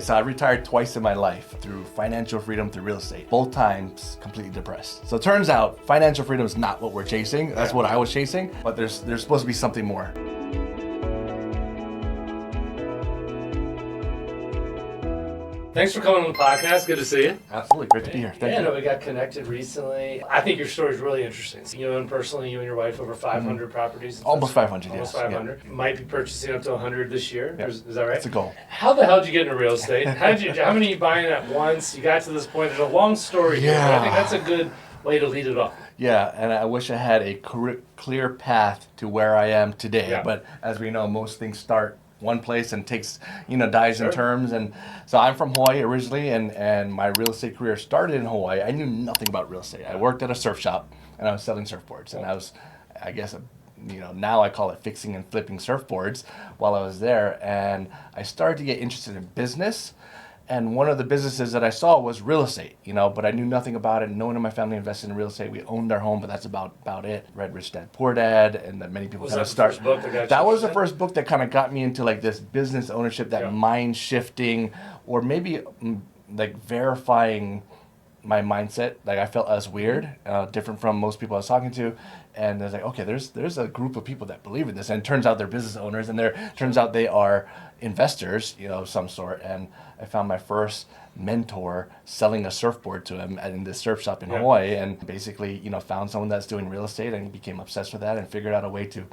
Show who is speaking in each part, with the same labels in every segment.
Speaker 1: So I retired twice in my life through financial freedom through real estate. Both times completely depressed. So it turns out financial freedom is not what we're chasing. That's what I was chasing, but there's supposed to be something more.
Speaker 2: Thanks for coming on the podcast. Good to see you.
Speaker 1: Absolutely, great to be here. Thank you.
Speaker 2: No, we got connected recently. I think your story is really interesting. You own personally, you and your wife, over 500 properties.
Speaker 1: Almost 500,
Speaker 2: Almost
Speaker 1: yes.
Speaker 2: 500. You might be purchasing up to 100 this year.
Speaker 1: Yeah.
Speaker 2: Is that right?
Speaker 1: That's a goal.
Speaker 2: How the hell did you get into real estate? How many are you buying at once? You got to this point. There's a long story here, but I think that's a good way to lead it off.
Speaker 1: Yeah, and I wish I had a clear path to where I am today.
Speaker 2: Yeah.
Speaker 1: But as we know, most things start one place and takes, dies in terms. And so I'm from Hawaii originally, and my real estate career started in Hawaii. I knew nothing about real estate. I worked at a surf shop, and I was selling surfboards. And I was, I guess, now I call it fixing and flipping surfboards while I was there. And I started to get interested in business. And one of the businesses that I saw was real estate, but I knew nothing about it. No one in my family invested in real estate. We owned our home, but that's about it. Read Rich Dad Poor Dad, and that many people kind of start. That was the first book that kind of got me into like this business ownership, that mind shifting, or maybe like verifying my mindset. Like I felt as weird, different from most people I was talking to. And I was like, okay, there's a group of people that believe in this, and it turns out they're business owners, and turns out they are investors, of some sort. And I found my first mentor selling a surfboard to him in this surf shop in Hawaii, and basically, found someone that's doing real estate and became obsessed with that and figured out a way to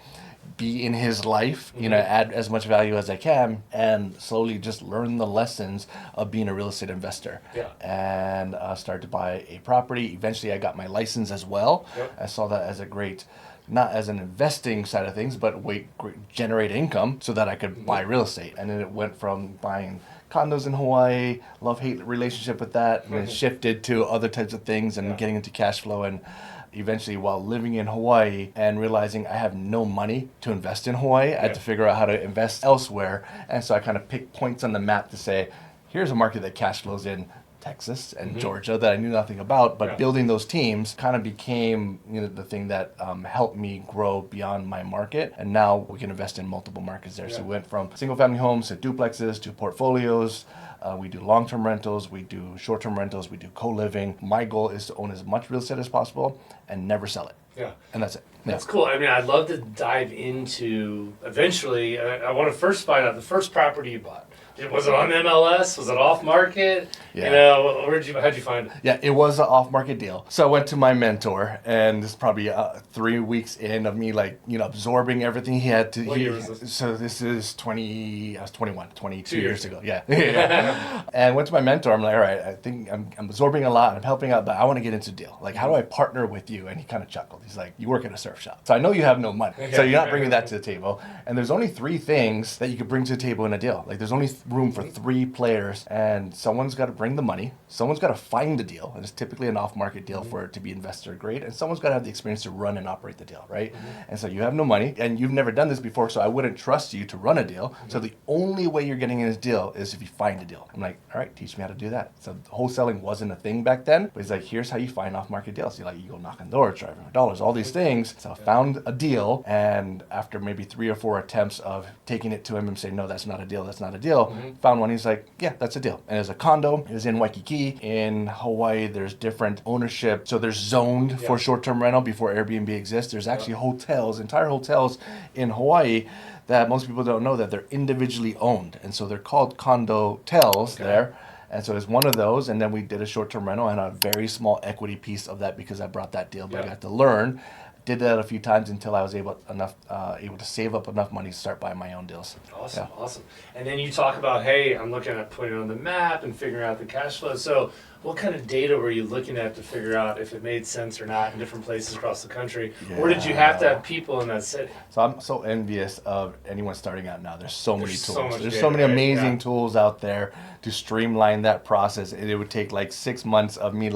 Speaker 1: be in his life, add as much value as I can, and slowly just learn the lessons of being a real estate investor. And started to buy a property. Eventually, I got my license as well. I saw that as a great, not as an investing side of things, but generate income so that I could buy real estate. And then it went from buying condos in Hawaii, love-hate relationship with that, and then shifted to other types of things and getting into cash flow. And eventually, while living in Hawaii and realizing I have no money to invest in Hawaii, I had to figure out how to invest elsewhere. And so I kind of picked points on the map to say, here's a market that cash flows in Texas and Georgia that I knew nothing about, but building those teams kind of became the thing that helped me grow beyond my market. And now we can invest in multiple markets there. So we went from single family homes to duplexes to portfolios. We do long-term rentals, we do short-term rentals, we do co-living. My goal is to own as much real estate as possible and never sell it. And that's it.
Speaker 2: That's cool. I mean, I'd love to dive into, eventually, I want to first find out the first property you bought. Was it on MLS? Was it off market? How'd you find it?
Speaker 1: Yeah, it was an off market deal. So I went to my mentor, and this is probably 3 weeks in of me absorbing everything he had to.
Speaker 2: What year was this?
Speaker 1: So this is I was 21, 22 years ago. Yeah. And went to my mentor. I'm like, all right, I think I'm absorbing a lot. I'm helping out, but I want to get into a deal. Like, how do I partner with you? And he kind of chuckled. He's like, you work at a surf shop. So I know you have no money. So you're not bringing that to the table. And there's only 3 things that you could bring to the table in a deal. Like, there's only room for 3 players, and someone's got to bring the money, someone's got to find the deal, and it's typically an off-market deal for it to be investor grade, and someone's got to have the experience to run and operate the deal, right? And so you have no money, and you've never done this before, so I wouldn't trust you to run a deal. So the only way you're getting in this deal is if you find a deal. I'm like, all right, teach me how to do that. So wholesaling wasn't a thing back then, but he's like, here's how you find off-market deals. You go knock on doors, driving for dollars, all these things. So I found a deal, and after maybe 3 or 4 attempts of taking it to him and saying, no, that's not a deal, found one. He's like, yeah, that's a deal. And it's a condo. It was in Waikiki. In Hawaii, there's different ownership. So there's zoned for short-term rental before Airbnb exists. There's actually hotels, entire hotels in Hawaii that most people don't know that they're individually owned. And so they're called Condo-tels there. And so it's one of those. And then we did a short-term rental and a very small equity piece of that because I brought that deal, but I got to learn. Did that a few times until I was able to save up enough money to start buying my own deals.
Speaker 2: Awesome. And then you talk about, hey, I'm looking at putting it on the map and figuring out the cash flow. So what kind of data were you looking at to figure out if it made sense or not in different places across the country? Or did you have to have people in that city?
Speaker 1: So I'm so envious of anyone starting out now. There's so many tools. There's
Speaker 2: data,
Speaker 1: so many amazing tools out there to streamline that process. And it would take like 6 months of me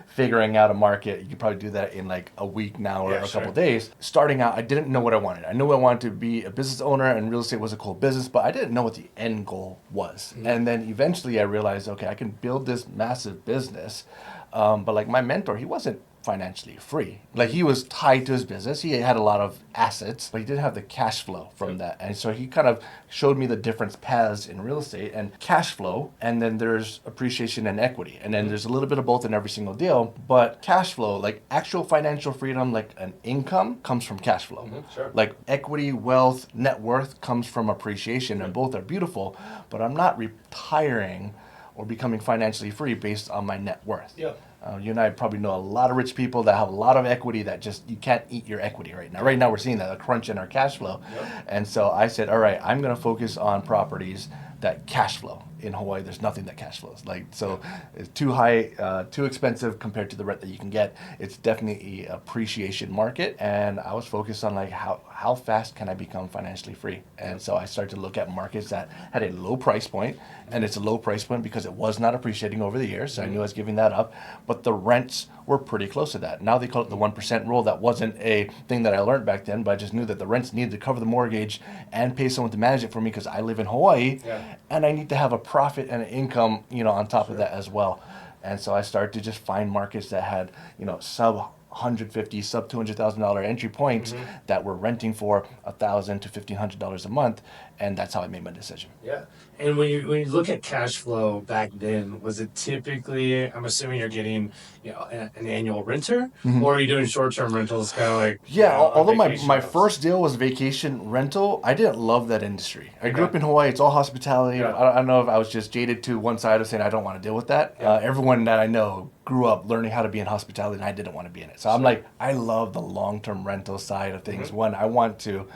Speaker 1: figuring out a market. You could probably do that in like a week now or a couple days. Starting out, I didn't know what I wanted. I knew I wanted to be a business owner and real estate was a cool business, but I didn't know what the end goal was. And then eventually I realized, okay, I can build this massive business. But like my mentor, he wasn't financially free. Like, he was tied to his business. He had a lot of assets, but he didn't have the cash flow from that. And so he kind of showed me the different paths in real estate and cash flow. And then there's appreciation and equity. And then there's a little bit of both in every single deal. But cash flow, like actual financial freedom, like an income, comes from cash flow.
Speaker 2: Sure.
Speaker 1: Like equity, wealth, net worth comes from appreciation, and both are beautiful. But I'm not retiring or becoming financially free based on my net worth.
Speaker 2: Yeah.
Speaker 1: You and I probably know a lot of rich people that have a lot of equity that just, you can't eat your equity right now. Right now we're seeing that, a crunch in our cash flow.
Speaker 2: Yep.
Speaker 1: And so I said, all right, I'm going to focus on properties that cash flow. In Hawaii, there's nothing that cash flows. Like, so it's too high, too expensive compared to the rent that you can get. It's definitely an appreciation market. And I was focused on like, how fast can I become financially free? And so I started to look at markets that had a low price point, and it's a low price point because it was not appreciating over the years. So I knew I was giving that up, but the rents were pretty close to that. Now they call it the 1% rule. That wasn't a thing that I learned back then, but I just knew that the rents needed to cover the mortgage and pay someone to manage it for me because I live in Hawaii, and I need to have a profit and an income, on top of that as well. And so I started to just find markets that had, sub $150,000, sub $200,000 entry points that were renting for $1,000 to $1,500 a month, and that's how I made my decision.
Speaker 2: Yeah. And when you look at cash flow back then, was it typically, I'm assuming you're getting, an annual renter, or are you doing short-term rentals, kind of like?
Speaker 1: Yeah, although my
Speaker 2: rentals?
Speaker 1: first deal was vacation rental, I didn't love that industry. I grew up in Hawaii. It's all hospitality.
Speaker 2: Yeah.
Speaker 1: I don't know if I was just jaded to one side of saying I don't want to deal with that. Everyone that I know grew up learning how to be in hospitality, and I didn't want to be in it. So I'm like, I love the long-term rental side of things. One, I want to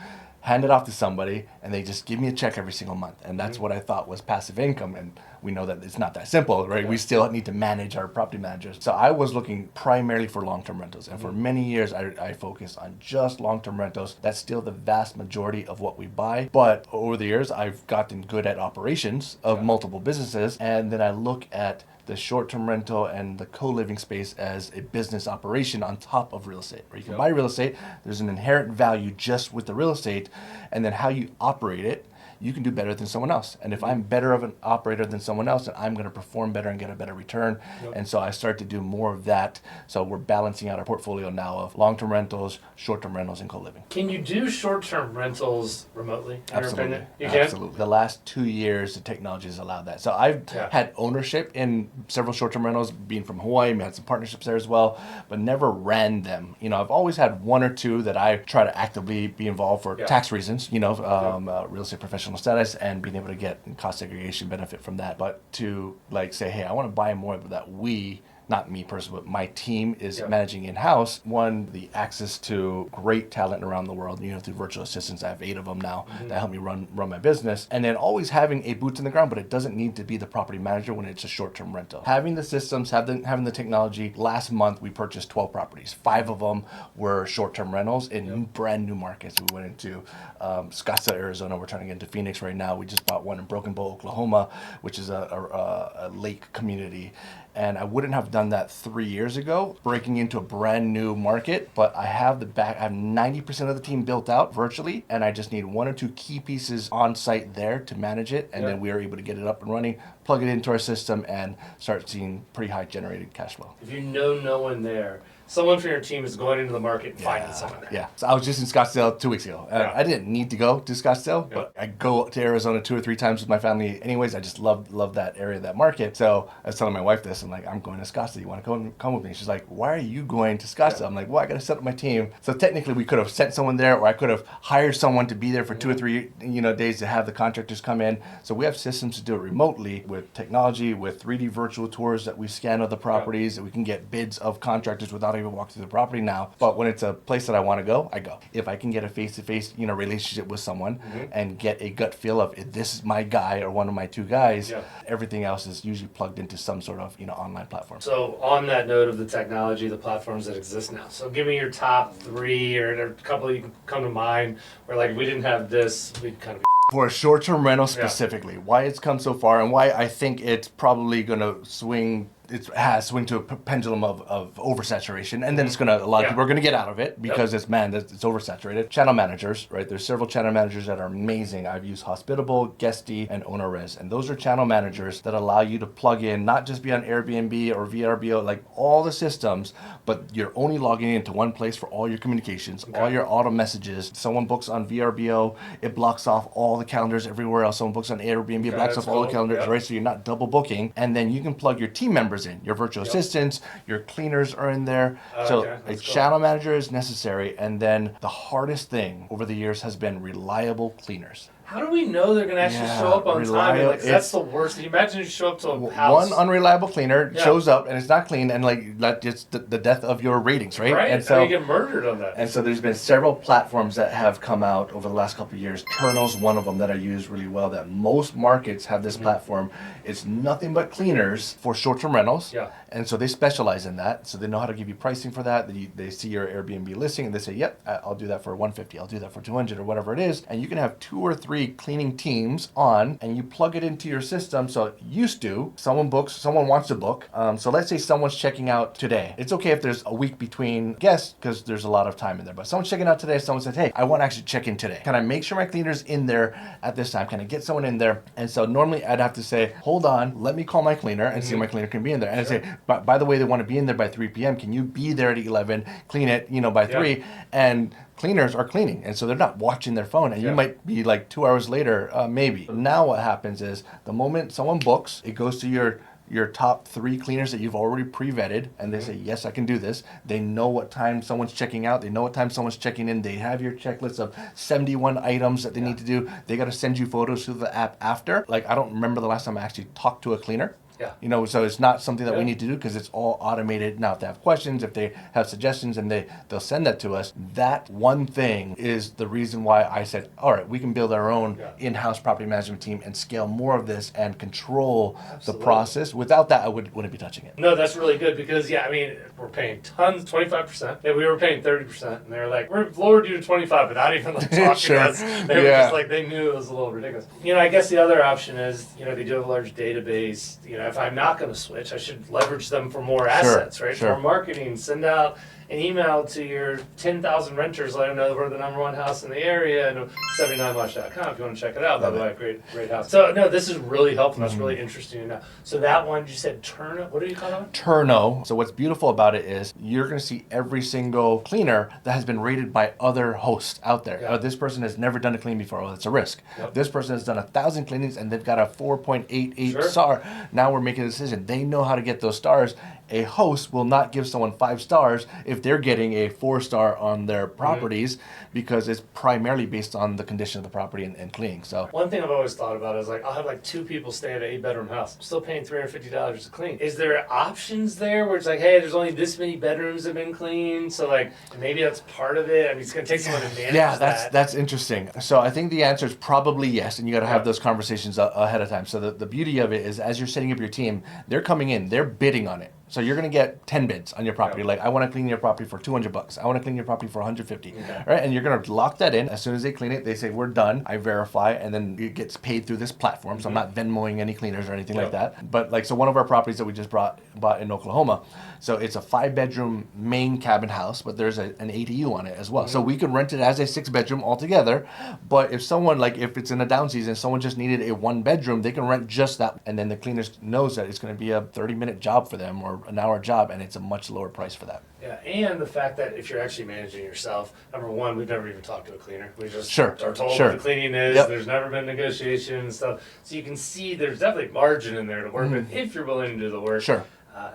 Speaker 1: hand it off to somebody and they just give me a check every single month, and that's what I thought was passive income, and we know that it's not that simple, right? We still need to manage our property managers. So I was looking primarily for long-term rentals, and for many years I focused on just long-term rentals. That's still the vast majority of what we buy, but over the years I've gotten good at operations of multiple businesses, and then I look at the short-term rental and the co-living space as a business operation on top of real estate, where you can buy real estate. There's an inherent value just with the real estate, and then how you operate it, you can do better than someone else. And if I'm better of an operator than someone else, then I'm going to perform better and get a better return. And so I start to do more of that. So we're balancing out our portfolio now of long-term rentals, short-term rentals, and co-living.
Speaker 2: Can you do short-term rentals remotely?
Speaker 1: Absolutely.
Speaker 2: You can?
Speaker 1: Absolutely. The last 2 years, the technology has allowed that. So I've had ownership in several short-term rentals, being from Hawaii. We had some partnerships there as well, but never ran them. I've always had one or two that I try to actively be involved for tax reasons, real estate professional status, and being able to get cost segregation benefit from that. But to say, hey, I want to buy more of that not me personally, but my team is managing in-house. One, the access to great talent around the world, through virtual assistants. I have 8 of them now that help me run my business. And then always having a boots in the ground, but it doesn't need to be the property manager when it's a short-term rental. Having the systems, having the technology. Last month, we purchased 12 properties. 5 of them were short-term rentals in brand new markets. We went into Scottsdale, Arizona. We're trying to get into Phoenix right now. We just bought one in Broken Bow, Oklahoma, which is a lake community. And I wouldn't have done that 3 years ago, breaking into a brand new market. But I have I have 90% of the team built out virtually, and I just need 1 or 2 key pieces on site there to manage it. And then we are able to get it up and running, plug it into our system, and start seeing pretty high generated cash flow.
Speaker 2: If you know no one there, someone from your team is going into the market and finding someone there.
Speaker 1: Yeah. So I was just in Scottsdale 2 weeks ago. I didn't need to go to Scottsdale, but I go to Arizona 2 or 3 times with my family anyways. I just love that area, that market. So I was telling my wife this. I'm like, I'm going to Scottsdale. You want to come with me? She's like, why are you going to Scottsdale? I'm like, well, I got to set up my team. So technically we could have sent someone there, or I could have hired someone to be there for 2 or 3 days to have the contractors come in. So we have systems to do it remotely with technology, with 3D virtual tours that we scan of the properties, that we can get bids of contractors without even walking through the property now. But when it's a place that I want to go, I go. If I can get a face-to-face, relationship with someone and get a gut feel of if this is my guy or one of my 2 guys, everything else is usually plugged into some sort of, online platform.
Speaker 2: So on that note of the technology, the platforms that exist now. So give me your top 3 or a couple you can come to mind where if we didn't have this, we'd kind of be
Speaker 1: for a short-term rental specifically, why it's come so far and why I think it's probably going to swing it has swing to a pendulum of oversaturation, and then it's gonna, a lot of people are gonna get out of it because it's oversaturated. Channel managers, right? There's several channel managers that are amazing. I've used Hospitable, Guesty, and OwnerRez, and those are channel managers that allow you to plug in, not just be on Airbnb or VRBO, like all the systems, but you're only logging into one place for all your communications, all your auto messages. Someone books on VRBO, it blocks off all the calendars everywhere else. Someone books on Airbnb, it blocks off all the calendars, right? So you're not double booking, and then you can plug your team members in, your virtual assistants, your cleaners are in there. So a channel manager is necessary, and then the hardest thing over the years has been reliable cleaners.
Speaker 2: How do we know they're going to actually show up on time? Like, that's the worst. Can you imagine you show up to a house?
Speaker 1: One unreliable cleaner shows up and it's not clean, and like that's just the death of your ratings, right?
Speaker 2: Right.
Speaker 1: And so
Speaker 2: you get murdered on that.
Speaker 1: And so there's been several platforms that have come out over the last couple of years. Turnal's one of them that I use really well. That most markets have this platform. It's nothing but cleaners for short-term rentals.
Speaker 2: Yeah.
Speaker 1: And so they specialize in that. So they know how to give you pricing for that. They see your Airbnb listing and they say, "Yep, I'll do that for 150. I'll do that for 200 or whatever it is." And you can have 2 or 3 cleaning teams on, and you plug it into your system. So someone wants to book. So let's say someone's checking out today. It's okay if there's a week between guests because there's a lot of time in there. But someone's checking out today. Someone says, "Hey, I want to actually check in today. Can I make sure my cleaner's in there at this time? Can I get someone in there?" And so normally I'd have to say, "Hold on, let me call my cleaner and see if my cleaner can be in there." And I'd say, by the way, they want to be in there by 3 p.m. Can you be there at 11, clean it, by 3? And cleaners are cleaning, and so they're not watching their phone, and you might be like 2 hours later, maybe. Now what happens is the moment someone books, it goes to your top 3 cleaners that you've already pre-vetted, and they say, "Yes, I can do this." They know what time someone's checking out. They know what time someone's checking in. They have your checklist of 71 items that they need to do. They got to send you photos through the app after. Like, I don't remember the last time I actually talked to a cleaner.
Speaker 2: Yeah.
Speaker 1: So it's not something that we need to do because it's all automated. Now, if they have questions, if they have suggestions, and they'll send that to us. That one thing is the reason why I said, all right, we can build our own in-house property management team and scale more of this and control the process. Without that, I wouldn't be touching it.
Speaker 2: No, that's really good because, we're paying tons, 25%. Yeah, we were paying 30%, and they were like, "We're lowered you to 25, but not even like talking to us." They were just like, they knew it was a little ridiculous. I guess the other option is, they do have a large database. If I'm not going to switch, I should leverage them for more assets, right? For marketing, send out an email to your 10,000 renters, let them know we're the #1 house in the area, and 79watch.com if you want to check it out. By the way, great house. So, no, this is really helpful. That's really interesting to know. So that one, you said Turnal, what do you call it?
Speaker 1: Turnal. So what's beautiful about it is you're going to see every single cleaner that has been rated by other hosts out there.
Speaker 2: Yeah.
Speaker 1: This person has never done a clean before. Oh, that's a risk. Yep. This person has done 1,000 cleanings and they've got a 4.88 star. Now we're making a decision. They know how to get those stars. A host will not give someone 5 stars if they're getting a 4-star on their properties because it's primarily based on the condition of the property and cleaning. So
Speaker 2: one thing I've always thought about is I'll have 2 people stay at an 8-bedroom house. I'm still paying $350 to clean. Is there options there where it's like, hey, there's only this many bedrooms that have been cleaned, so maybe that's part of it? I mean, it's gonna take someone to manage that.
Speaker 1: That's interesting. So I think the answer is probably yes, and you got to have those conversations ahead of time. So the beauty of it is, as you're setting up your team, they're coming in, they're bidding on it. So you're going to get 10 bids on your property. Like, I want to clean your property for $200. I want to clean your property for $150. Right? And you're going to lock that in. As soon as they clean it, they say, "We're done." I verify, and then it gets paid through this platform. So I'm not Venmoing any cleaners or anything like that. But so one of our properties that we just bought in Oklahoma, so it's a 5-bedroom main cabin house, but there's an ADU on it as well. So we could rent it as a 6-bedroom altogether. But if someone, if it's in a down season, someone just needed a 1-bedroom, they can rent just that. And then the cleaner knows that it's going to be a 30-minute job for them or an hour job, and it's a much lower price for that.
Speaker 2: Yeah, and the fact that if you're actually managing yourself, number one, we've never even talked to a cleaner. We just are told what the cleaning is. There's never been negotiation and stuff. So you can see there's definitely margin in there to work with if you're willing to do the work.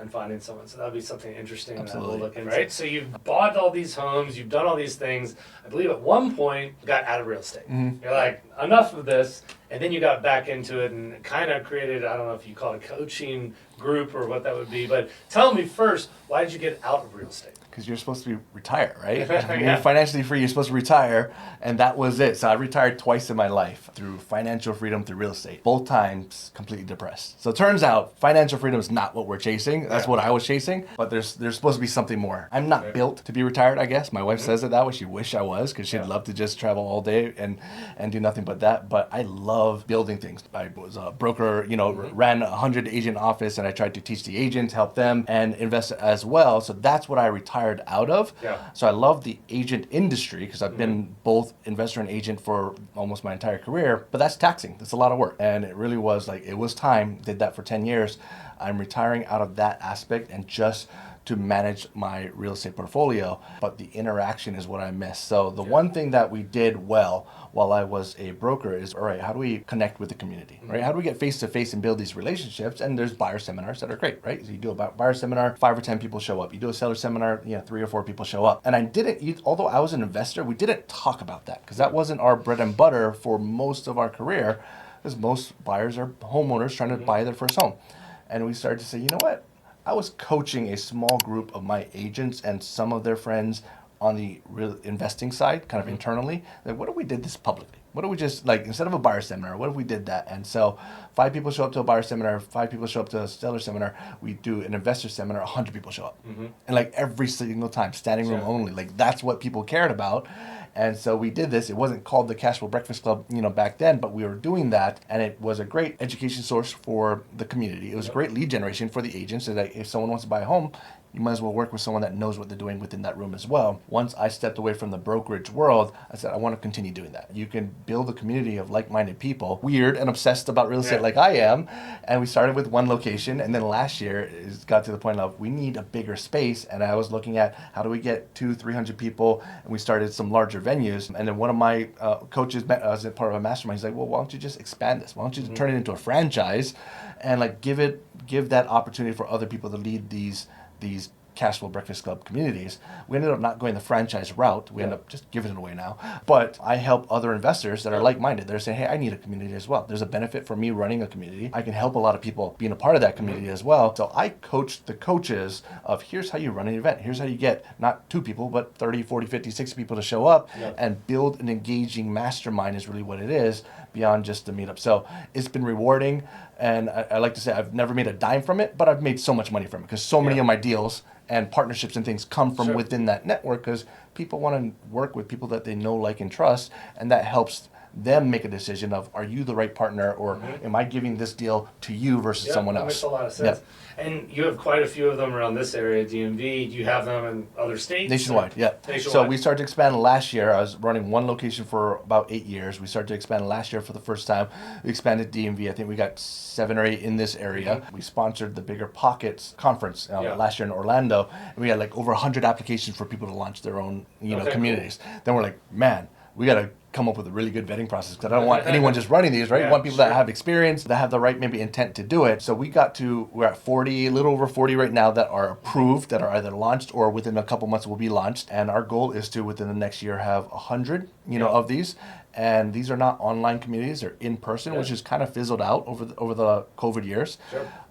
Speaker 2: And finding someone. So that would be something interesting that we'll look into. Right? So you've bought all these homes, you've done all these things. I believe at one point you got out of real estate. You're like, enough of this. And then you got back into it and kind of created, I don't know if you call it a coaching group or what that would be. But tell me first, why did you get out of real estate?
Speaker 1: because you're supposed to be retired, right? When
Speaker 2: Yeah.
Speaker 1: you're financially free, you're supposed to retire, and that was it. So I retired twice in my life through financial freedom through real estate. Both times completely depressed. So it turns out financial freedom is not what we're chasing. That's what I was chasing, but there's supposed to be something more. I'm not built to be retired, I guess. My wife says it that way. She wish I was, because she'd love to just travel all day and do nothing but that. But I love building things. I was a broker, ran a 100 agent office, and I tried to teach the agents, help them, and invest as well. So that's what I retired out of.
Speaker 2: Yeah.
Speaker 1: So I love the agent industry because I've been both investor and agent for almost my entire career, but that's taxing. That's a lot of work. And it really was like, it was time. Did that for 10 years. I'm retiring out of that aspect and just to manage my real estate portfolio, but the interaction is what I miss. So the one thing that we did well while I was a broker is, all right, how do we connect with the community, right? How do we get face to face and build these relationships? And there's buyer seminars that are great, right? So you do a buyer seminar, 5 or 10 people show up. You do a seller seminar, 3 or 4 people show up. And I didn't, although I was an investor, we didn't talk about that because that wasn't our bread and butter for most of our career, because most buyers are homeowners trying to buy their first home. And we started to say, you know what? I was coaching a small group of my agents and some of their friends on the real investing side, kind of internally. Like, what if we did this publicly? What if we just, like, instead of a buyer seminar, what if we did that? And so 5 people show up to a buyer seminar, 5 people show up to a seller seminar, we do an investor seminar, 100 people show up. And like every single time, standing room only. Like, that's what people cared about. And so we did this. It wasn't called the Cashflow Breakfast Club, back then, but we were doing that, and it was a great education source for the community. It was a great lead generation for the agents, so that if someone wants to buy a home, you might as well work with someone that knows what they're doing within that room as well. Once I stepped away from the brokerage world, I said, I want to continue doing that. You can build a community of like-minded people, weird and obsessed about real estate like I am. And we started with one location. And then last year, it got to the point of we need a bigger space. And I was looking at how do we get 200-300 people. And we started some larger venues. And then one of my coaches as a part of a mastermind. He's like, well, why don't you just expand this? Why don't you turn it into a franchise and like give that opportunity for other people to lead these Cashflow Breakfast Club communities. We ended up not going the franchise route. We ended up just giving it away now. But I help other investors that are like-minded. They're saying, hey, I need a community as well. There's a benefit for me running a community. I can help a lot of people being a part of that community as well. So I coach the coaches of here's how you run an event. Here's how you get not 2 people, but 30, 40, 50, 60 people to show up and build an engaging mastermind is really what it is beyond just the meetup. So it's been rewarding. And I like to say I've never made a dime from it, but I've made so much money from it because so many of my deals and partnerships and things come from within that network because people want to work with people that they know, like, and trust, and that helps them make a decision of, are you the right partner, or am I giving this deal to you versus someone else?
Speaker 2: That makes a lot of sense. And you have quite a few of them around this area, DMV. Do you have them in other states?
Speaker 1: Nationwide, Nationwide. So we started to expand last year. I was running one location for about 8 years. We started to expand last year for the first time. We expanded DMV. I think we got 7 or 8 in this area. We sponsored the Bigger Pockets conference last year in Orlando. And we had like over 100 applications for people to launch their own communities. Cool. Then we're like, man, we got to come up with a really good vetting process because I don't want anyone just running these, right? I want people that have experience, that have the right maybe intent to do it. So we're at 40, a little over 40 right now that are approved, that are either launched or within a couple months will be launched. And our goal is to, within the next year, have 100, of these. And these are not online communities; they're in person, which has kind of fizzled out over the COVID years.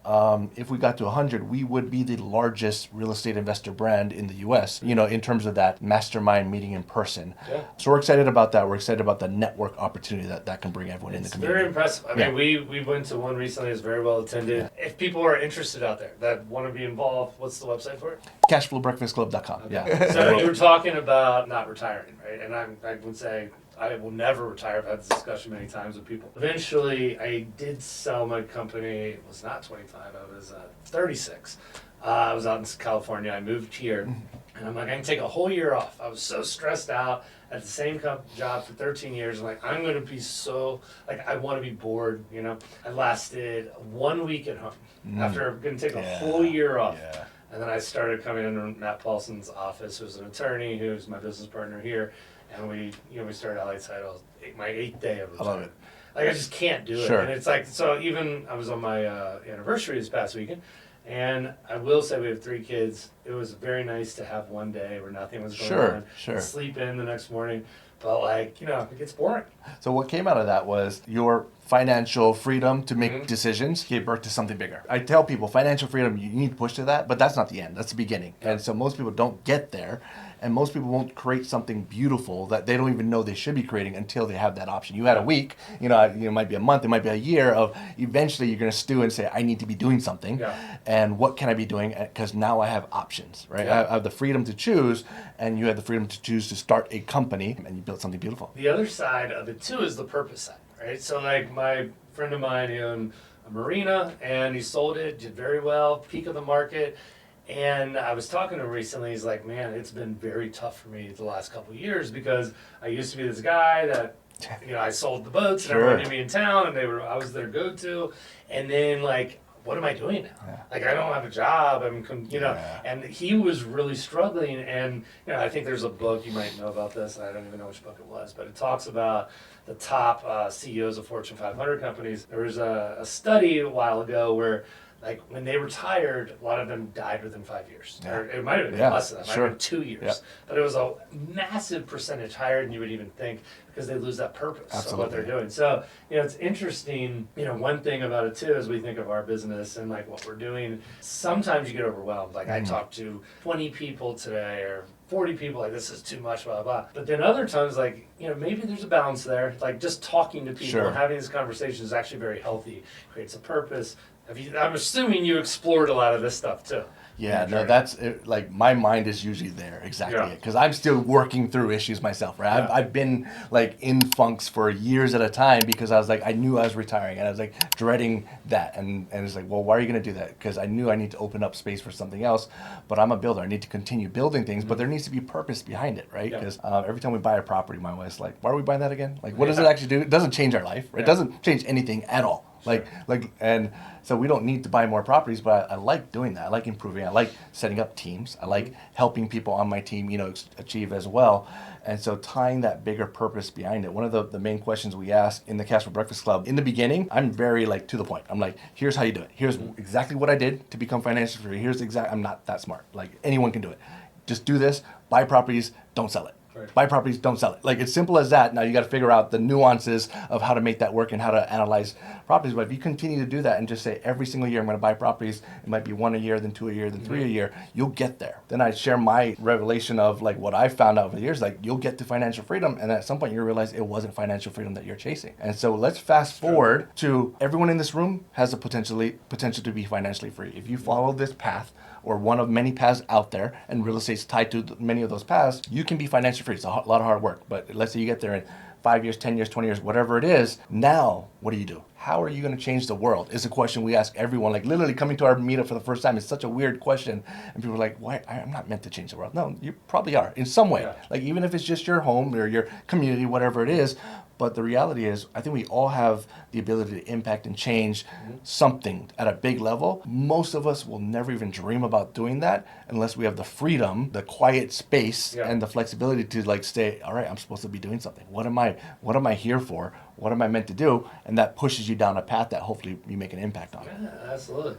Speaker 1: If we got to 100, we would be the largest real estate investor brand in the U.S., in terms of that mastermind meeting in person. So we're excited about that. We're excited about the network opportunity that can bring everyone in the community.
Speaker 2: Very impressive. I mean, we went to one recently. It's very well attended. If people are interested out there that want to be involved, what's the website for it?
Speaker 1: Cashflowbreakfastclub.com.
Speaker 2: So you were talking about not retiring, right? And I would say I will never retire. I've had this discussion many times with people. Eventually, I did sell my company. It was not 25. I was 36. I was out in California. I moved here. And I'm like, I can take a whole year off. I was so stressed out at the same job for 13 years. I'm like, I'm going to be I want to be bored, I lasted 1 week at home after going to take a whole year off. And then I started coming into Matt Paulson's office, who's an attorney, who's my business partner here. And we started Allied Title, my 8th day of retirement. I love it. I just can't do it. And it's like, so even I was on my anniversary this past weekend, and I will say we have 3 kids. It was very nice to have one day where nothing was going on. Sleep in the next morning. but like, it gets boring.
Speaker 1: So what came out of that was your financial freedom to make decisions gave birth to something bigger. I tell people financial freedom, you need to push to that, but that's not the end. That's the beginning. And so most people don't get there, and most people won't create something beautiful that they don't even know they should be creating until they have that option. You had a week, it might be a month, it might be a year of eventually you're going to stew and say, I need to be doing something.
Speaker 2: Yeah.
Speaker 1: And what can I be doing? Because now I have options, right?
Speaker 2: Yeah.
Speaker 1: I have the freedom to choose, and you have the freedom to choose to start a company, and you built something beautiful.
Speaker 2: The other side of it too is the purpose side, right? So like my friend of mine, he owned a marina and he sold it, did very well, peak of the market. And I was talking to him recently, he's like, man, it's been very tough for me the last couple of years because I used to be this guy that, I sold the boats and everyone knew me in town and I was their go-to. And then like, what am I doing now? Yeah. Like, I don't have a job. And he was really struggling. And, I think there's a book, you might know about this. I don't even know which book it was, but it talks about the top CEOs of Fortune 500 companies. There was a study a while ago where, like, when they retired, a lot of them died within 5 years. Yeah. Or it might have been less than that. It might have been 2 years. Yeah. But it was a massive percentage higher than you would even think because they lose that purpose of what they're doing. So, it's interesting. One thing about it, too, as we think of our business and, like, what we're doing, sometimes you get overwhelmed. Like, I talked to 20 people today or 40 people, like, this is too much, blah, blah. But then other times, like, maybe there's a balance there. Like, just talking to people and having this conversation is actually very healthy. Creates a purpose. I'm assuming you explored a lot of this stuff too.
Speaker 1: Yeah, no, that's it, like my mind is usually there, exactly it, because I'm still working through issues myself, right? Yeah. I've been like in funks for years at a time because I was like, I knew I was retiring and I was like dreading that, and it's like, well, why are you going to do that? Because I knew I need to open up space for something else, but I'm a builder. I need to continue building things, but there needs to be purpose behind it, right? Because every time we buy a property, my wife's like, why are we buying that again? Like, what does it actually do? It doesn't change our life, right? It doesn't change anything at all. And so we don't need to buy more properties, but I like doing that. I like improving. I like setting up teams. I like helping people on my team, achieve as well. And so tying that bigger purpose behind it. One of the main questions we ask in the Cashflow Breakfast Club, in the beginning, I'm very like to the point. I'm like, here's how you do it. Here's exactly what I did to become financially free. I'm not that smart. Like anyone can do it. Just do this, buy properties, don't sell it. Right. Buy properties, don't sell it. Like, it's simple as that. Now you got to figure out the nuances of how to make that work and how to analyze properties. But if you continue to do that and just say every single year I'm going to buy properties, it might be 1 a year, then 2 a year, then 3 a year, you'll get there. Then I share my revelation of like what I found out over the years, like you'll get to financial freedom, and at some point you'll realize it wasn't financial freedom that you're chasing. And so let's fast forward to everyone in this room has the potential to be financially free. If you follow this path, or one of many paths out there, and real estate's tied to many of those paths, you can be financially free. It's a lot of hard work, but let's say you get there in 5 years, 10 years, 20 years, whatever it is. Now, what do you do? How are you going to change the world? Is a question we ask everyone. Like literally coming to our meetup for the first time is such a weird question, and people are like, "Why? I'm not meant to change the world." No, you probably are in some way. Yeah. Like even if it's just your home or your community, whatever it is. But the reality is, I think we all have the ability to impact and change something at a big level. Most of us will never even dream about doing that unless we have the freedom, the quiet space, and the flexibility to like say, all right, I'm supposed to be doing something. What am I here for? What am I meant to do? And that pushes you down a path that hopefully you make an impact on.
Speaker 2: Yeah, absolutely.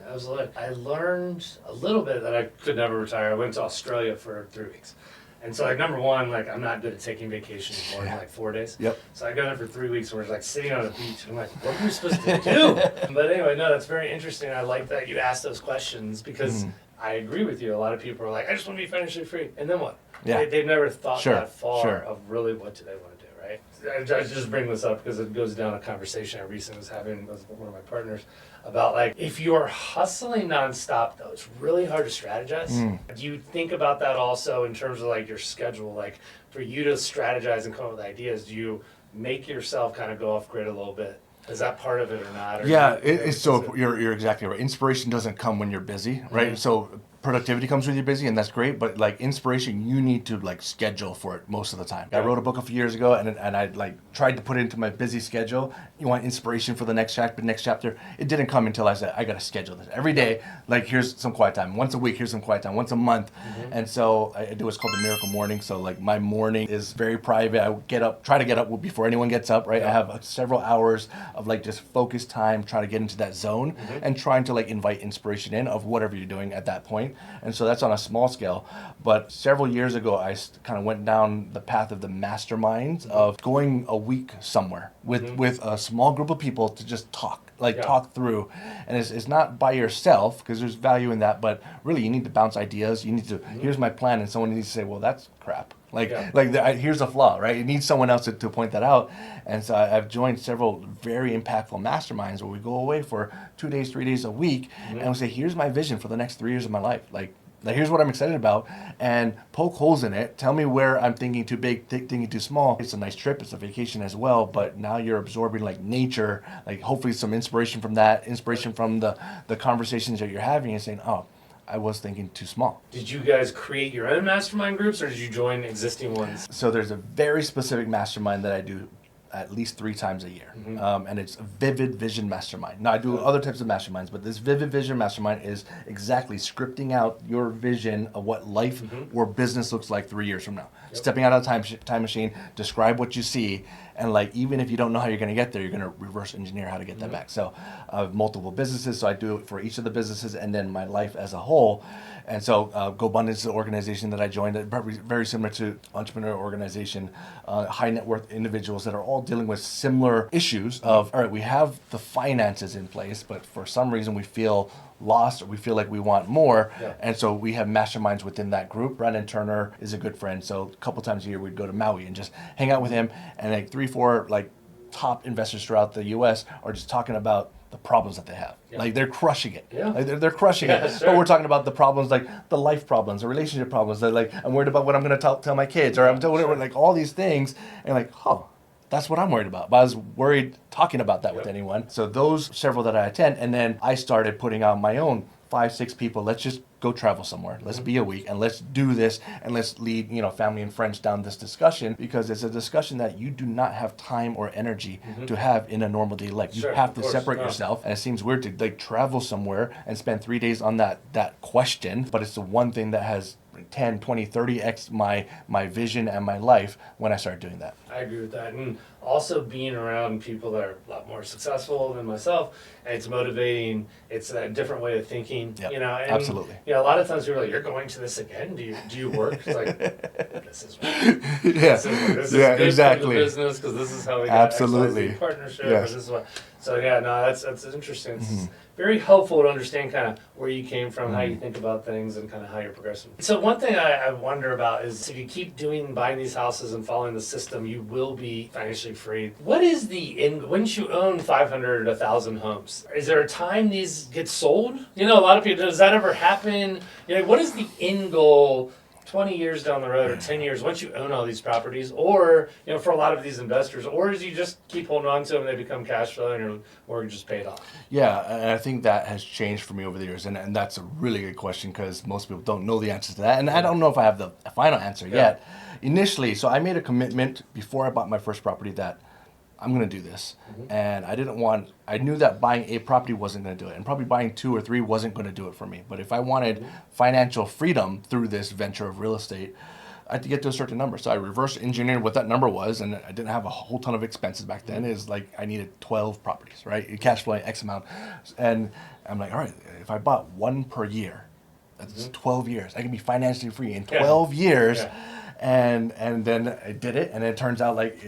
Speaker 2: I learned a little bit that I could never retire. I went to Australia for 3 weeks. And so, like, number one, like, I'm not good at taking vacations more than, like, 4 days. Yep. So I go there for 3 weeks and we're, like, sitting on a beach. And I'm like, what are we supposed to do? But anyway, no, that's very interesting. I like that you asked those questions because I agree with you. A lot of people are like, I just want to be financially free. And then what? Yeah. They've never thought that far of really what do they want to do, right? I just bring this up because it goes down a conversation I recently was having with one of my partners about, like, if you're hustling nonstop, though, it's really hard to strategize. Do you think about that also in terms of, like, your schedule? Like, for you to strategize and come up with ideas, do you make yourself kind of go off grid a little bit? Is that part of it or not? Or
Speaker 1: it's so you're exactly right. Inspiration doesn't come when you're busy, right? So productivity comes when you're busy, and that's great. But like inspiration, you need to like schedule for it most of the time. I wrote a book a few years ago, and I like tried to put it into my busy schedule. You want inspiration for the next chapter. It didn't come until I said I got to schedule this every day. Like here's some quiet time. Once a week, here's some quiet time. Once a month, and so I do what's called the miracle morning. So like my morning is very private. I try to get up before anyone gets up. Right, I have several hours of like just focused time, trying to get into that zone and trying to like invite inspiration in of whatever you're doing at that point. right? And so that's on a small scale. But several years ago, I kind of went down the path of the masterminds of going a week somewhere with a small group of people to just talk, talk through. And it's not by yourself, because there's value in that, but really you need to bounce ideas. You need to, here's my plan, and someone needs to say, well, that's crap. Here's a flaw, right? It needs someone else to point that out. And so I've joined several very impactful masterminds where we go away for 2 days, 3 days a week, and we say, here's my vision for the next 3 years of my life. Like here's what I'm excited about, and poke holes in it. Tell me where I'm thinking too big, thinking too small. It's a nice trip, it's a vacation as well, but now you're absorbing like nature, like hopefully some inspiration from that, inspiration from the conversations that you're having, and saying, oh, I was thinking too small.
Speaker 2: Did you guys create your own mastermind groups, or did you join existing ones?
Speaker 1: So there's a very specific mastermind that I do at least 3 times a year. And it's a Vivid Vision Mastermind. Now, I do other types of masterminds, but this Vivid Vision Mastermind is exactly scripting out your vision of what life or business looks like 3 years from now. Stepping out of the time machine, describe what you see, and like even if you don't know how you're going to get there, you're going to reverse engineer how to get that back. So I have multiple businesses, so I do it for each of the businesses and then my life as a whole. And so GoBundance is an organization that I joined, very similar to entrepreneur organization, high net worth individuals that are all dealing with similar issues of, all right, we have the finances in place, but for some reason we feel lost or we feel like we want more. And so we have masterminds within that group. Brandon Turner is a good friend. So a couple times a year we'd go to Maui and just hang out with him, and like 3-4 like top investors throughout the US are just talking about the problems that they have. Like they're crushing it. Like they're crushing it.
Speaker 2: Sure.
Speaker 1: But we're talking about the problems, like the life problems, the relationship problems. That like I'm worried about what I'm going to tell my kids, or I'm whatever, like all these things, and like, oh, that's what I'm worried about. But I was worried talking about that with anyone. So those several that I attend, and then I started putting out my own 5-6 people. Let's just go travel somewhere. Let's be a week and let's do this, and let's lead, family and friends down this discussion, because it's a discussion that you do not have time or energy to have in a normal day life. You have to separate yourself, and it seems weird to like travel somewhere and spend 3 days on that question, but it's the one thing that has 10, 20, 30x my vision and my life when I started doing that.
Speaker 2: I agree with that. And also being around people that are a lot more successful than myself, and it's motivating. It's a different way of thinking, and,
Speaker 1: absolutely.
Speaker 2: A lot of times people are like, you're going to this again? Do you work? It's like, this is right. This is good
Speaker 1: exactly.
Speaker 2: for the business, because this is how we got XYZ partnership.
Speaker 1: Yes.
Speaker 2: Or this is what. So that's interesting. It's very helpful to understand kind of where you came from, how you think about things, and kind of how you're progressing. So one thing I wonder about is, if you keep buying these houses and following the system, you will be financially free. What is the end? Once you own 500 or 1,000 homes, is there a time these get sold? A lot of people, does that ever happen? What is the end goal 20 years down the road, or 10 years, once you own all these properties? Or, for a lot of these investors, or do you just keep holding on to them and they become cash flow and your mortgage is paid off? Yeah,
Speaker 1: and I think that has changed for me over the years, and that's a really good question, because most people don't know the answer to that, and I don't know if I have the final answer yet. Initially, so I made a commitment before I bought my first property that I'm going to do this. And I knew that buying a property wasn't going to do it, and probably buying 2 or 3 wasn't going to do it for me. But if I wanted financial freedom through this venture of real estate, I had to get to a certain number. So I reverse engineered what that number was, and I didn't have a whole ton of expenses back then. It's like I needed 12 properties, right? Cash flowing X amount. And I'm like, all right, if I bought 1 per year, that's 12 years. I can be financially free in 12 years. And then I did it, and it turns out like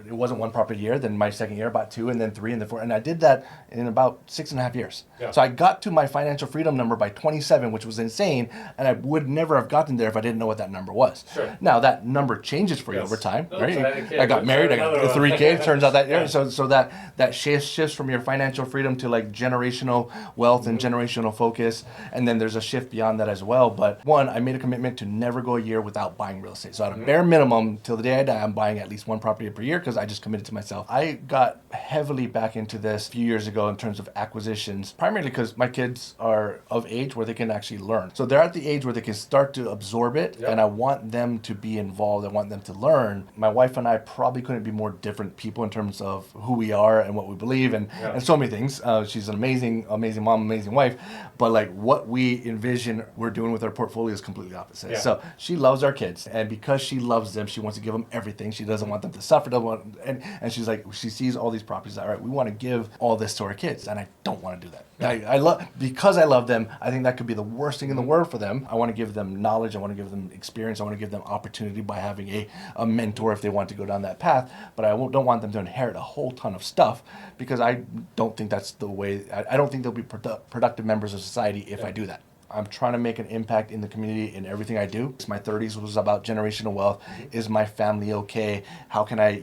Speaker 1: it wasn't 1 property a year. Then my second year, about 2, and then 3, and then 4. And I did that in about 6.5 years. So I got to my financial freedom number by 27, which was insane. And I would never have gotten there if I didn't know what that number was. Now that number changes for you over time, right? I got married, I got 3 kids. Turns out that so that shifts from your financial freedom to like generational wealth and generational focus. And then there's a shift beyond that as well. But one, I made a commitment to never go a year without buying real estate. So at a bare minimum, till the day I die, I'm buying at least 1 property per year, because I just committed to myself. I got heavily back into this a few years ago in terms of acquisitions, primarily because my kids are of age where they can actually learn. So they're at the age where they can start to absorb it, and I want them to be involved. I want them to learn. My wife and I probably couldn't be more different people in terms of who we are and what we believe, and so many things. She's an amazing mom, amazing wife, but like what we envision we're doing with our portfolio is completely opposite. So she loves our kids, and because she loves them, she wants to give them everything. She doesn't want them to suffer, doesn't want and she's like, she sees all these properties. All right, we want to give all this to our kids, and I don't want to do that. I love, because I love them. I think that could be the worst thing in the world for them. I want to give them knowledge. I want to give them experience. I want to give them opportunity by having a mentor if they want to go down that path. But don't want them to inherit a whole ton of stuff, because I don't think that's the way. I don't think they'll be productive members of society if I do that. I'm trying to make an impact in the community in everything I do. My 30s was about generational wealth. Is my family okay? How can I,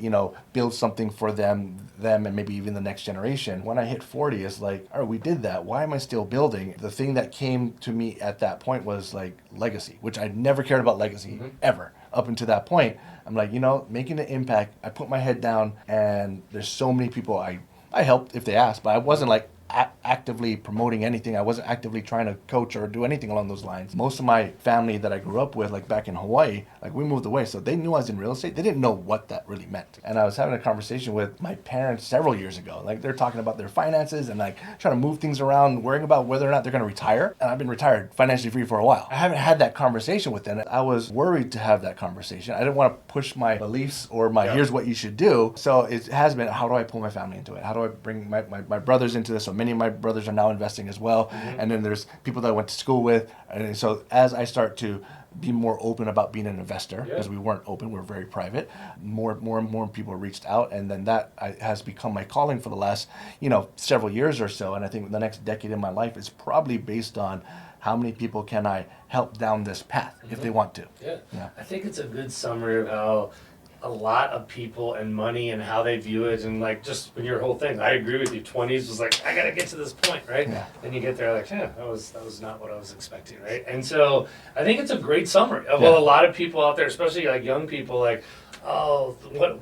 Speaker 1: build something for them, and maybe even the next generation? When I hit 40, it's like, all right, we did that. Why am I still building? The thing that came to me at that point was like legacy, which I never cared about legacy ever up until that point. I'm like, making an impact. I put my head down, and there's so many people I helped if they asked, but I wasn't like actively promoting anything. I wasn't actively trying to coach or do anything along those lines. Most of my family that I grew up with, like back in Hawaii, like we moved away, so they knew I was in real estate. They didn't know what that really meant. And I was having a conversation with my parents several years ago. Like they're talking about their finances and like trying to move things around, worrying about whether or not they're going to retire. And I've been retired, financially free for a while. I haven't had that conversation with them. I was worried to have that conversation. I didn't want to push my beliefs or here's what you should do. So it has been, how do I pull my family into it? How do I bring my brothers into this? So many of my brothers are now investing as well. And then there's people that I went to school with. And so as I start to be more open about being an investor, because we weren't open, we were very private, more and more people reached out. And then that has become my calling for the last, several years or so. And I think the next decade in my life is probably based on how many people can I help down this path if they want to.
Speaker 2: Yeah. I think it's a good summary of how a lot of people and money and how they view it, and like just when your whole thing, I agree with you. 20s was like, I gotta get to this point, right? Then you get there like, that was not what I was expecting, right? And so I think it's a great summary of a lot of people out there, especially like young people, like, oh,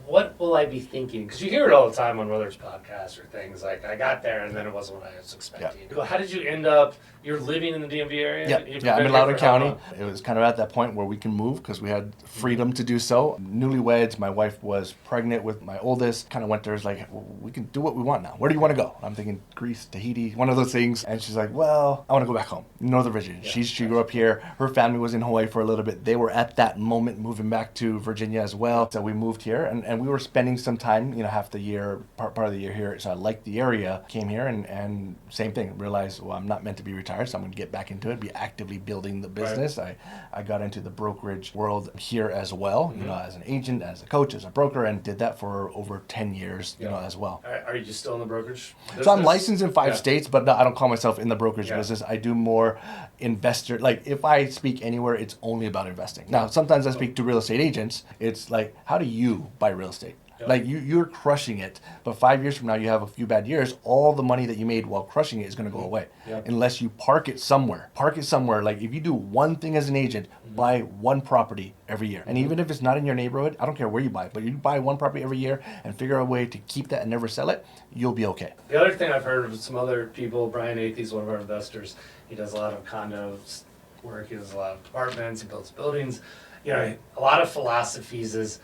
Speaker 2: what will I be thinking? Because you hear it all the time on whether it's podcasts or things, like I got there and then it wasn't what I was expecting. How did you end up, you're living in the DMV area?
Speaker 1: I'm in Loudoun County. It was kind of at that point where we can move because we had freedom to do so. Newlyweds, my wife was pregnant with my oldest, kind of went there, like, well, we can do what we want now. Where do you want to go? I'm thinking Greece, Tahiti, one of those things. And she's like, well, I want to go back home, Northern Virginia. She grew up here. Her family was in Hawaii for a little bit. They were at that moment moving back to Virginia as well. So we moved here and we were spending some time, half the year, part of the year here. So I liked the area, came here and same thing, realized, well, I'm not meant to be retired, so I'm going to get back into it, be actively building the business. Right. I got into the brokerage world here as well, as an agent, as a coach, as a broker, and did that for over 10 years, as well.
Speaker 2: Are you still in the brokerage business?
Speaker 1: So I'm licensed in 5 states, but no, I don't call myself in the brokerage business. I do more investor, like if I speak anywhere, it's only about investing. Now, sometimes I speak to real estate agents. It's like, how do you buy real estate? Like you're crushing it, but 5 years from now you have a few bad years. All the money that you made while crushing it is going to go away unless you park it somewhere. Like if you do one thing as an agent, buy one property every year, and even if it's not in your neighborhood, I don't care where you buy it, but you buy one property every year and figure out a way to keep that and never sell it, you'll be okay.
Speaker 2: The other thing I've heard of some other people, Brian Athey's one of our investors. He does a lot of condos work. He does a lot of apartments. He builds buildings. A lot of philosophies is,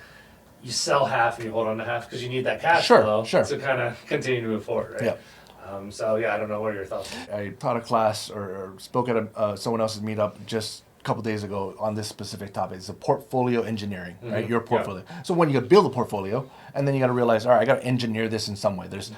Speaker 2: you sell half and you hold on to half because you need that cash flow to kind of continue to move forward, right? I don't know, what are your thoughts?
Speaker 1: I taught a class or spoke at someone else's meetup just a couple days ago on this specific topic. It's a portfolio engineering, right? Your portfolio. So when you build a portfolio, and then you got to realize, all right, I got to engineer this in some way. There's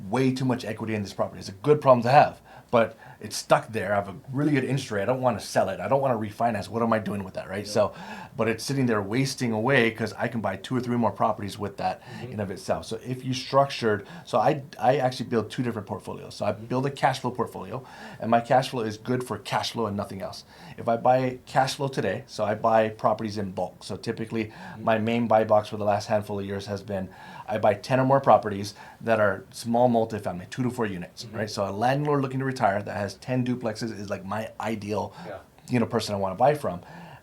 Speaker 1: way too much equity in this property. It's a good problem to have, but it's stuck there. I have a really good interest rate. I don't want to sell it. I don't want to refinance. What am I doing with that, right? So, but it's sitting there wasting away because I can buy 2 or 3 more properties with that in of itself. So if you structured, so I actually build 2 different portfolios. So I build a cash flow portfolio, and my cash flow is good for cash flow and nothing else. If I buy cash flow today, so I buy properties in bulk. So typically my main buy box for the last handful of years has been, I buy 10 or more properties that are small multifamily, 2 to 4 units, right? So a landlord looking to retire that has 10 duplexes is like my ideal, person I want to buy from.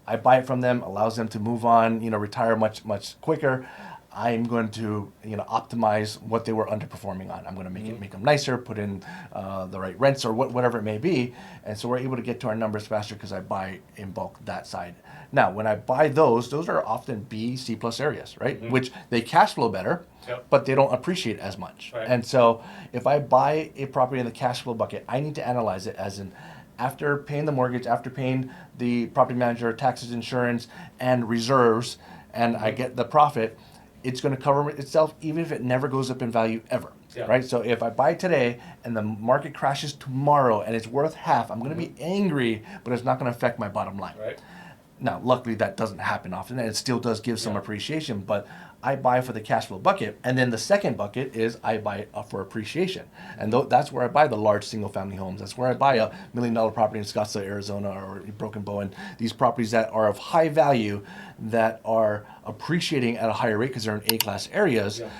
Speaker 1: I buy it from them, allows them to move on, retire much quicker. I'm going to, optimize what they were underperforming on. I'm going to make them nicer, put in the right rents or whatever it may be. And so we're able to get to our numbers faster because I buy in bulk that side. Now, when I buy those are often B, C plus areas, right? Which they cash flow better, but they don't appreciate as much. Right. And so if I buy a property in the cash flow bucket, I need to analyze it as in, after paying the mortgage, after paying the property manager, taxes, insurance, and reserves, and I get the profit, it's going to cover itself even if it never goes up in value ever.
Speaker 2: Yeah.
Speaker 1: Right? So if I buy today and the market crashes tomorrow and it's worth half, I'm going to be angry, but it's not going to affect my bottom line.
Speaker 2: Right.
Speaker 1: Now, luckily that doesn't happen often, and it still does give some appreciation, but I buy for the cash flow bucket. And then the second bucket is I buy for appreciation. And that's where I buy the large single family homes. That's where I buy $1 million property in Scottsdale, Arizona, or Broken Bow, and these properties that are of high value, that are appreciating at a higher rate because they're in A-class areas.
Speaker 2: Yeah.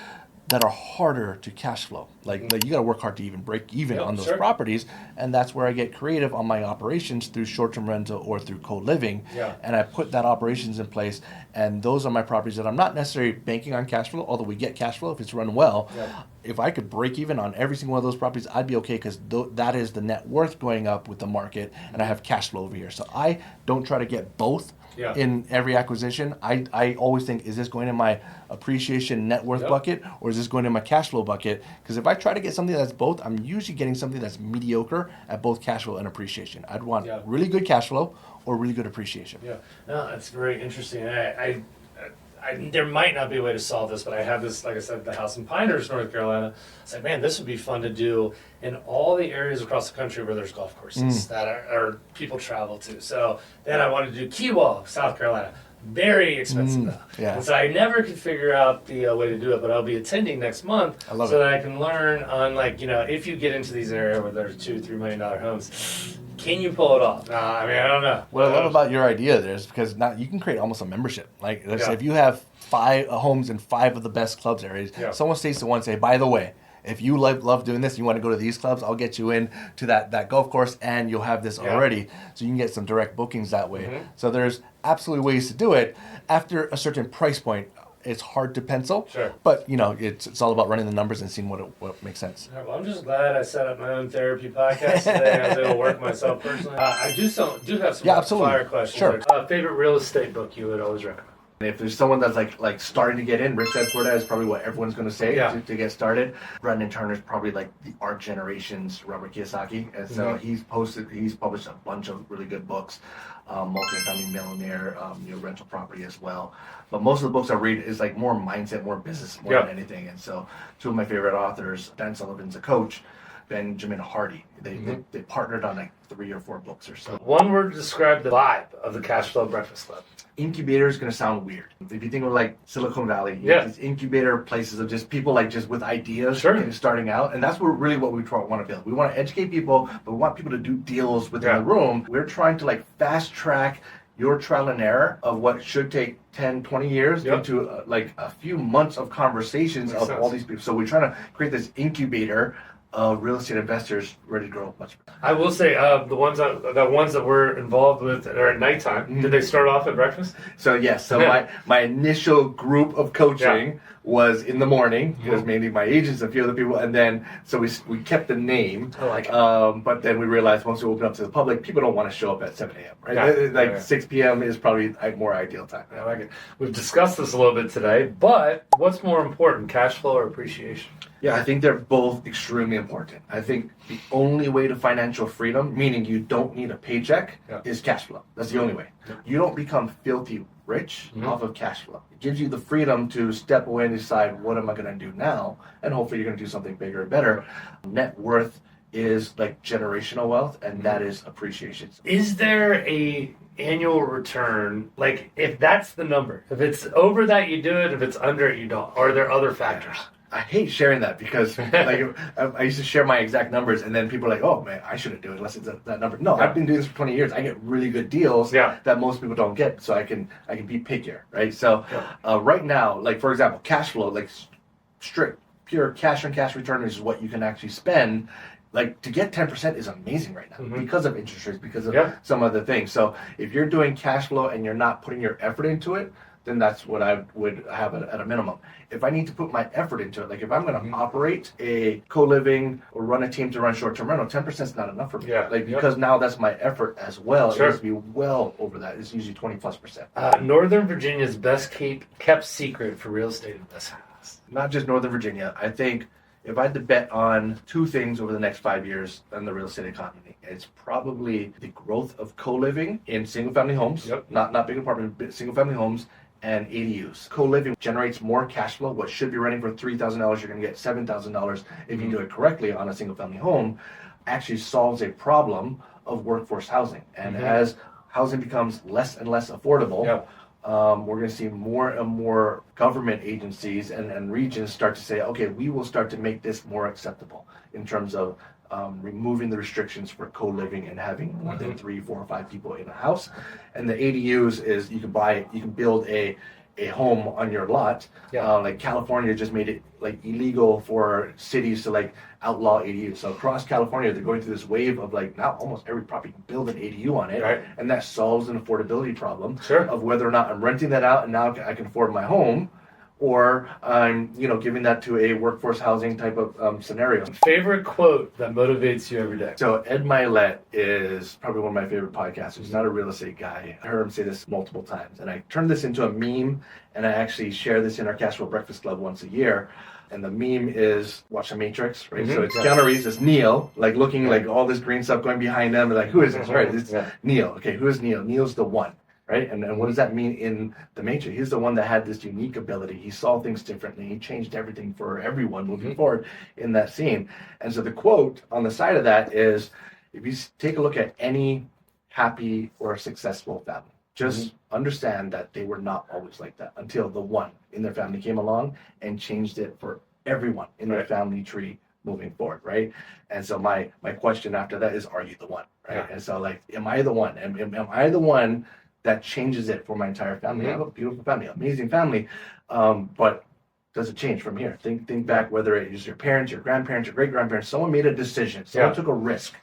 Speaker 1: That are harder to cash flow. Like you got to work hard to even break even on those properties, and that's where I get creative on my operations through short-term rental or through co-living.
Speaker 2: Yeah.
Speaker 1: And I put that operations in place, and those are my properties that I'm not necessarily banking on cash flow, although we get cash flow if it's run well.
Speaker 2: Yeah.
Speaker 1: If I could break even on every single one of those properties, I'd be okay, because that is the net worth going up with the market, and I have cash flow over here. So I don't try to get both.
Speaker 2: Yeah.
Speaker 1: In every acquisition, I always think, is this going in my appreciation net worth bucket, or is this going in my cash flow bucket? Because if I try to get something that's both, I'm usually getting something that's mediocre at both cash flow and appreciation. I'd want really good cash flow or really good appreciation.
Speaker 2: Yeah, no, that's very interesting. There might not be a way to solve this, but I have this, like I said, the house in Pinehurst, North Carolina. I said, man, this would be fun to do in all the areas across the country where there's golf courses that are people travel to. So then I wanted to do Kewah, South Carolina. Very expensive though.
Speaker 1: Yeah.
Speaker 2: And so I never could figure out the way to do it, but I'll be attending next month that I can learn on, like, if you get into these areas where there's $2-3 million homes, can you pull it off? I mean, I don't know.
Speaker 1: What I love about your idea there is because now you can create almost a membership. Like, let's say if you have 5 homes in 5 of the best clubs areas, someone stays to one, say, by the way, if you love doing this, you want to go to these clubs, I'll get you in to that golf course, and you'll have this already. So you can get some direct bookings that way. So there's absolutely ways to do it. After a certain price point, it's hard to pencil.
Speaker 2: Sure.
Speaker 1: But, it's all about running the numbers and seeing what makes sense.
Speaker 2: All right, well, I'm just glad I set up my own therapy podcast today. I was able to work myself personally. I do have some fire questions.
Speaker 1: Sure.
Speaker 2: Favorite real estate book you would always recommend?
Speaker 1: If there's someone that's like starting to get in, Rich Dad Poor Dad is probably what everyone's going to say to get started. Brendan Turner's probably like the art generation's Robert Kiyosaki, and so he's published a bunch of really good books, Multifamily Millionaire, rental property as well. But most of the books I read is like more mindset, more business, more than anything. And so 2 of my favorite authors, Dan Sullivan's a coach, Benjamin Hardy. They partnered on like 3 or 4 books or so.
Speaker 2: One word to describe the vibe of the Cashflow Breakfast Club.
Speaker 1: Incubator is going to sound weird. If you think of like Silicon Valley, these incubator places of just people like just with ideas starting out, and that's what we want to build. We want to educate people, but we want people to do deals within the room. We're trying to like fast track your trial and error of what should take 10, 20 years into like a few months of conversations all these people. So we're trying to create this incubator of real estate investors ready to grow much better.
Speaker 2: I will say the ones that we're involved with are at nighttime. Did they start off at breakfast?
Speaker 1: So yes, my initial group of coaching was in the morning. It was mainly my agents, a few other people, and then so we kept the name.
Speaker 2: I like it.
Speaker 1: But then we realized once we open up to the public, people don't want to show up at 7 a.m. Right? 6 p.m. is probably a more ideal time.
Speaker 2: I like it. We've discussed this a little bit today, but what's more important, cash flow or appreciation?
Speaker 1: Yeah, I think they're both extremely important. I think the only way to financial freedom, meaning you don't need a paycheck, is cash flow. That's the only way. You don't become filthy rich off of cash flow. It gives you the freedom to step away and decide, what am I going to do now? And hopefully you're going to do something bigger and better. Net worth is like generational wealth, and that is appreciation.
Speaker 2: Is there a annual return, like if that's the number? If it's over that, you do it. If it's under it, you don't. Or are there other factors?
Speaker 1: I hate sharing that because like I used to share my exact numbers, and then people are like, oh man, I shouldn't do it unless it's that number. No, I've been doing this for 20 years. I get really good deals that most people don't get, so I can be pickier, right? So right now, like for example, cash flow, like strict, pure cash on cash return is what you can actually spend. Like to get 10% is amazing right now because of interest rates, because of some other things. So if you're doing cash flow and you're not putting your effort into it, then that's what I would have at a minimum. If I need to put my effort into it, like if I'm going to operate a co-living or run a team to run short-term rental, 10% is not enough for me. Because now that's my effort as well. It needs to be well over that. It's usually 20+%.
Speaker 2: Northern Virginia's best kept secret for real estate investments.
Speaker 1: Not just Northern Virginia. I think if I had to bet on 2 things over the next 5 years in the real estate economy, it's probably the growth of co-living in single-family homes, not big apartments, but single-family homes, and ADUs. Co-living generates more cash flow. What should be renting for $3,000, you're going to get $7,000 if you do it correctly on a single-family home. Actually solves a problem of workforce housing. And as housing becomes less and less affordable, we're going to see more and more government agencies and regions start to say, okay, we will start to make this more acceptable in terms of removing the restrictions for co-living and having more than 3, 4, or 5 people in a house. And the ADUs is you can build a home on your lot. Like California just made it like illegal for cities to like outlaw ADUs. So across California, they're going through this wave of like now almost every property can build an ADU on it, and that solves an affordability problem of whether or not I'm renting that out and now I can afford my home, or I'm giving that to a workforce housing type of scenario.
Speaker 2: Favorite quote that motivates you every day?
Speaker 1: So Ed Milet is probably one of my favorite podcasters. He's not a real estate guy. I heard him say this multiple times, and I turned this into a meme, and I actually share this in our Cashflow Breakfast Club once a year. And the meme is, watch The Matrix, right? So it's Keanu Reeves, it's Neo, like looking like all this green stuff going behind him, and like, who is this, right? It's Neo. Okay, who is Neo? Neo's the one. Right? And what does that mean in The Matrix? He's the one that had this unique ability. He saw things differently. He changed everything for everyone moving forward in that scene. And so the quote on the side of that is, if you take a look at any happy or successful family, just understand that they were not always like that until the one in their family came along and changed it for everyone in their family tree moving forward, right? And so my question after that is, are you the one, right? And so like, am I the one? Am I the one that changes it for my entire family? I have a beautiful family, amazing family, but does it change from here? Think back, whether it is your parents, your grandparents, your great-grandparents, someone made a decision, someone took a risk,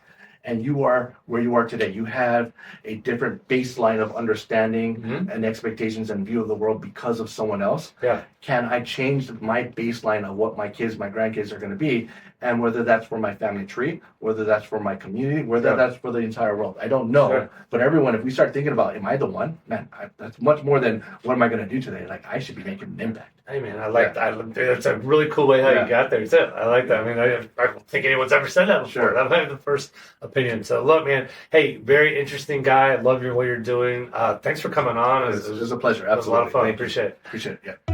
Speaker 1: and you are where you are today. You have a different baseline of understanding and expectations and view of the world because of someone else. Can I change my baseline of what my kids, my grandkids are going to be? And whether that's for my family tree, whether that's for my community, whether that's for the entire world, I don't know. But everyone, if we start thinking about, am I the one? Man, that's much more than what am I going to do today? Like, I should be making an impact.
Speaker 2: Hey man, I like that. That's a really cool way how you got there too. I like that. I mean, I don't think anyone's ever said that before. That might be the first opinion. So look, man, hey, very interesting guy. I love what you're doing. Thanks for coming on.
Speaker 1: It was a pleasure. Absolutely.
Speaker 2: It was a lot of fun. Appreciate it.
Speaker 1: Appreciate it. Yeah.